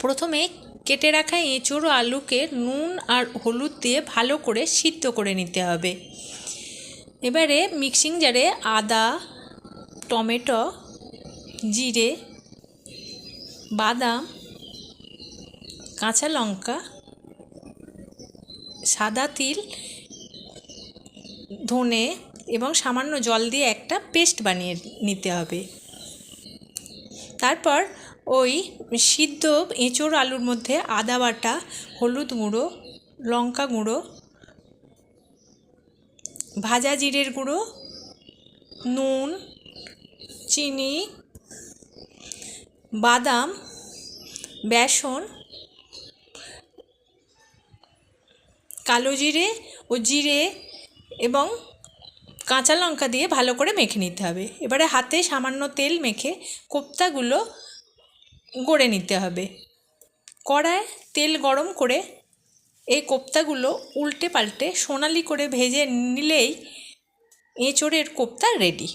প্রথমে কেটে রাখা এঁচোড় ও আলুকে নুন আর হলুদ দিয়ে ভালো করে সিদ্ধ করে নিতে হবে। এবারে মিক্সিং জারে আদা, টমেটো, জিরে, বাদাম, কাঁচা লঙ্কা, সাদা তিল, ধনে এবং সামান্য জল দিয়ে একটা পেস্ট বানিয়ে নিতে হবে। তারপর ওই সিদ্ধ এঁচোড় আলুর মধ্যে আদা বাটা, হলুদ গুঁড়ো, লঙ্কা গুঁড়ো, ভাজা জিরের গুঁড়ো, নুন, চিনি, বাদাম, বেসন, কালো জিরে ও জিরে এবং কাঁচা লঙ্কা দিয়ে ভালো করে মেখে নিতে হবে। এবারে হাতে সামান্য তেল মেখে কোপ্তাগুলো গড়ে নিতে হবে। কড়ায় তেল গরম করে এই কোপ্তাগুলো উল্টে পাল্টে সোনালি করে ভেজে নিলেই এঁচোড়ের কোপ্তা রেডি।